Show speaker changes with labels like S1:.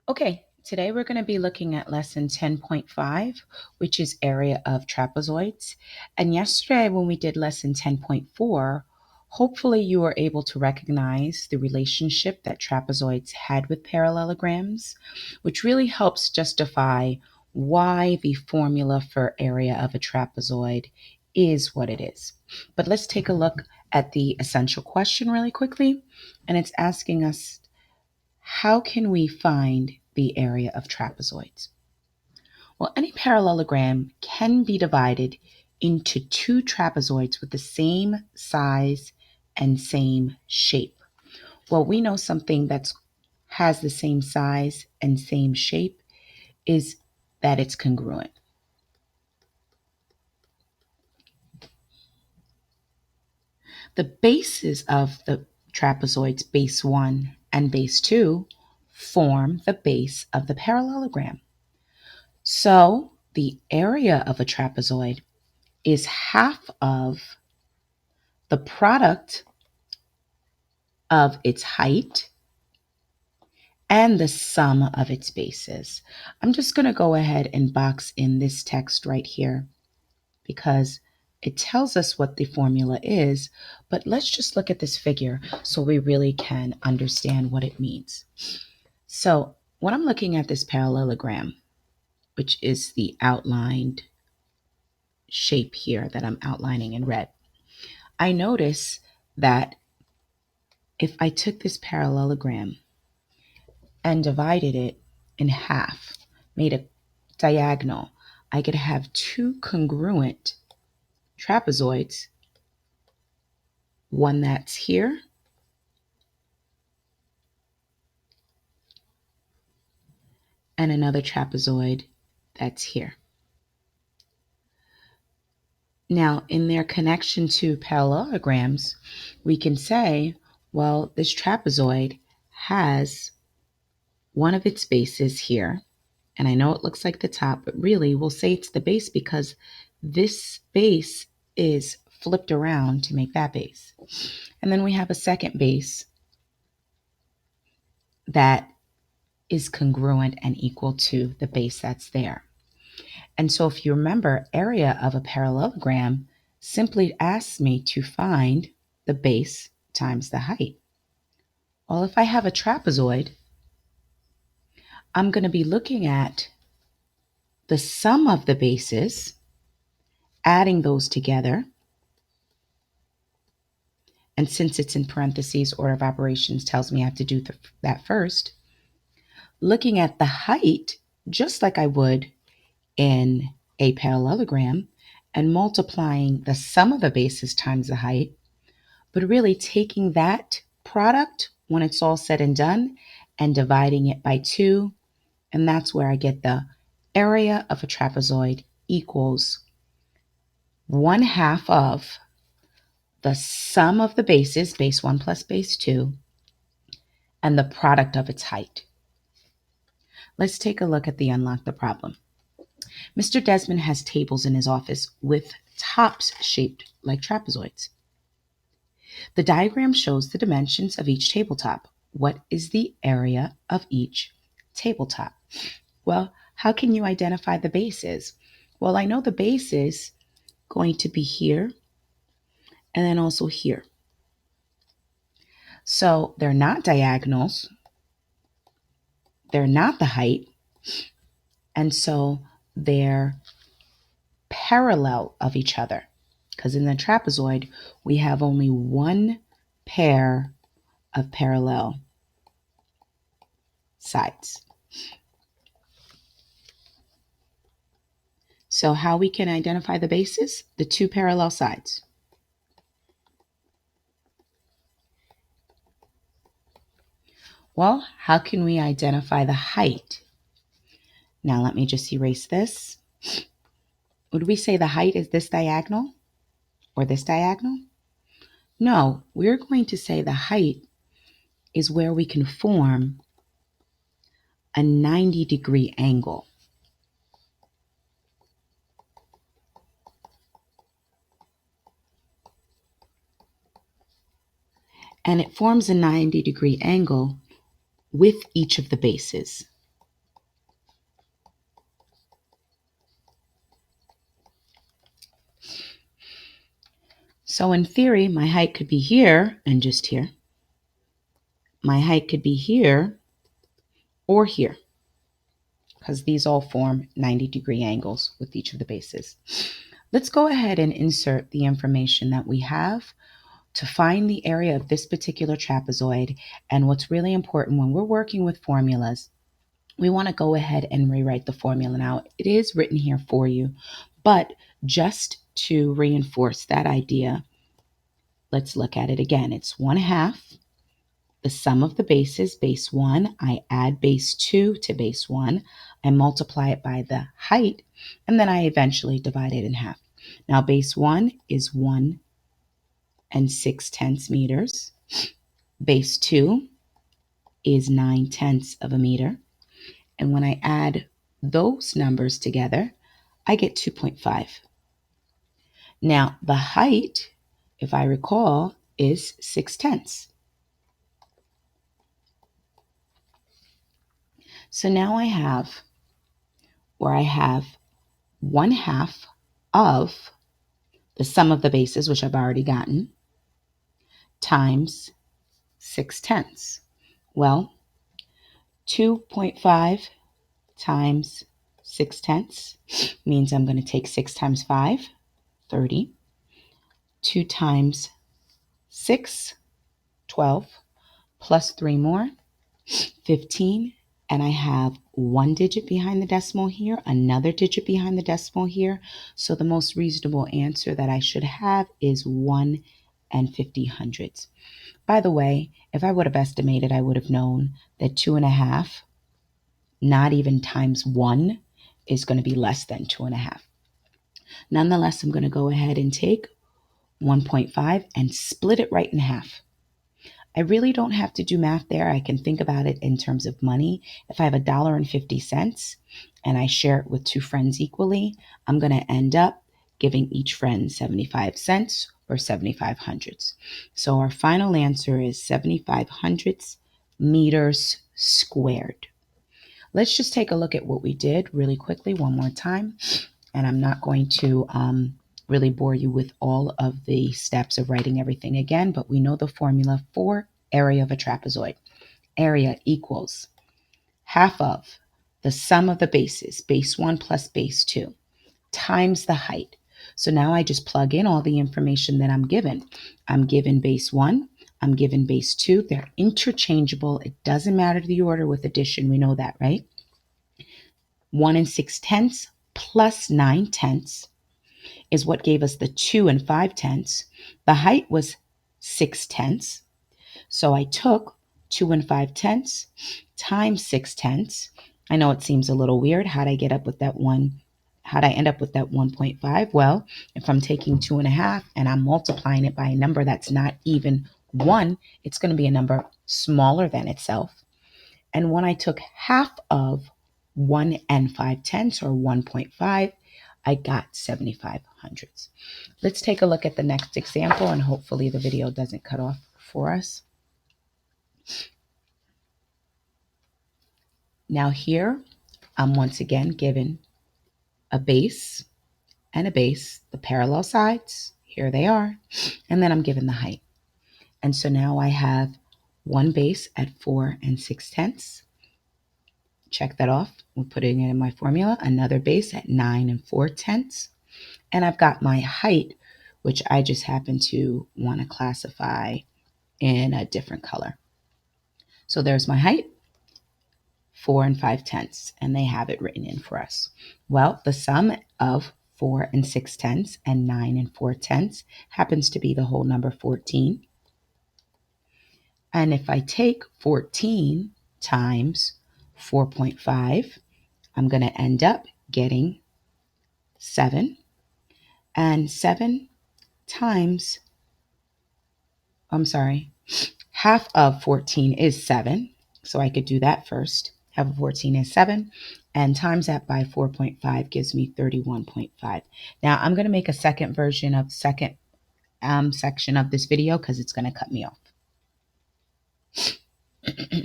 S1: Okay, today we're going to be looking at lesson 10.5, which is area of trapezoids. And yesterday when we did lesson 10.4, hopefully you were able to recognize the relationship that trapezoids had with parallelograms, which really helps justify why the formula for area of a trapezoid is what it is. But let's take a look at the essential question really quickly. And it's asking us, how can we find the area of trapezoids? Well, any parallelogram can be divided into two trapezoids with the same size and same shape. Well, we know something that has the same size and same shape is that it's congruent. The bases of the trapezoids, base 1 and base 2, form the base of the parallelogram. So the area of a trapezoid is half of the product of its height and the sum of its bases. I'm just going to go ahead and box in this text right here because it tells us what the formula is, but let's just look at this figure so we really can understand what it means. So when I'm looking at this parallelogram, which is the outlined shape here that I'm outlining in red, I notice that if I took this parallelogram and divided it in half, made a diagonal, I could have two congruent trapezoids, one that's here and another trapezoid that's here. Now, in their connection to parallelograms, we can say, well, this trapezoid has one of its bases here. And I know it looks like the top, but really we'll say it's the base because this base is flipped around to make that base. And then we have a second base that is congruent and equal to the base that's there. And so if you remember, area of a parallelogram simply asks me to find the base times the height. Well, if I have a trapezoid, I'm going to be looking at the sum of the bases, adding those together. And since it's in parentheses, order of operations tells me I have to do that first. Looking at the height, just like I would in a parallelogram, and multiplying the sum of the bases times the height, but really taking that product when it's all said and done and dividing it by 2, and that's where I get the area of a trapezoid equals 1/2 of the sum of the bases, base 1 plus base 2, and the product of its height. Let's take a look at the unlock the problem. Mr. Desmond has tables in his office with tops shaped like trapezoids. The diagram shows the dimensions of each tabletop. What is the area of each tabletop? Well, how can you identify the bases? Well, I know the base is going to be here and then also here. So they're not diagonals. They're not the height. And so they're parallel of each other. Because in the trapezoid, we have only one pair of parallel sides. So how we can identify the bases? The two parallel sides. Well, how can we identify the height? Now let me just erase this. Would we say the height is this diagonal or this diagonal? No, we're going to say the height is where we can form a 90-degree angle. And it forms a 90-degree angle with each of the bases. So in theory, my height could be here and just here. My height could be here or here, because these all form 90-degree angles with each of the bases. Let's go ahead and insert the information that we have to find the area of this particular trapezoid. And what's really important when we're working with formulas, we want to go ahead and rewrite the formula. Now, it is written here for you, but just to reinforce that idea, let's look at it again. It's 1/2 the sum of the bases, base 1. I add base 2 to base 1. I multiply it by the height, and then I eventually divide it in half. Now, base 1 is 1 6/10 meters. Base 2 is 9/10 of a meter. And when I add those numbers together, I get 2.5. Now, the height, if I recall, is 6/10. So now I have 1/2 of the sum of the bases, which I've already gotten, times 6/10. Well, 2.5 times 6/10 means I'm going to take 6 times 5, 30. 2 times 6, 12, plus 3 more, 15. And I have 1 digit behind the decimal here, another digit behind the decimal here. So the most reasonable answer that I should have is 1 50/100. By the way, if I would have estimated, I would have known that 2.5, not even times 1, is going to be less than 2.5. Nonetheless, I'm going to go ahead and take 1.5 and split it right in half. I really don't have to do math there. I can think about it in terms of money. If I have $1.50 and I share it with 2 friends equally, I'm going to end up giving each friend 75 cents or 7/500. So our final answer is 7/500 meters squared. Let's just take a look at what we did really quickly one more time. And I'm not going to really bore you with all of the steps of writing everything again, but we know the formula for area of a trapezoid. Area equals half of the sum of the bases, base 1 plus base 2, times the height. So now I just plug in all the information that I'm given. I'm given base 1, I'm given base 2. They're interchangeable. It doesn't matter the order with addition. We know that, right? 1 6/10 plus 9/10 is what gave us the 2 5/10. The height was 6/10. So I took 2 5/10 times 6/10. I know it seems a little weird. How'd I get up with that one? How'd I end up with that 1.5? Well, if I'm taking 2.5 and I'm multiplying it by a number that's not even 1, it's going to be a number smaller than itself. And when I took half of 1 5/10 or 1.5, I got 7/500. Let's take a look at the next example, and hopefully the video doesn't cut off for us. Now here, I'm once again given a base and a base, the parallel sides, here they are, and then I'm given the height. And so now I have one base at 4 6/10. Check that off. We're putting it in my formula. Another base at 9 4/10. And I've got my height, which I just happen to want to classify in a different color. So there's my height, 4 5/10, and they have it written in for us. Well, the sum of 4 6/10 and 9 4/10 happens to be the whole number 14. And if I take 14 times 4.5, I'm going to end up getting 7. And 7 times, half of 14 is 7. So I could do that first. Half of 14 is 7. And times that by 4.5 gives me 31.5. Now I'm going to make a second section of this video because it's going to cut me off.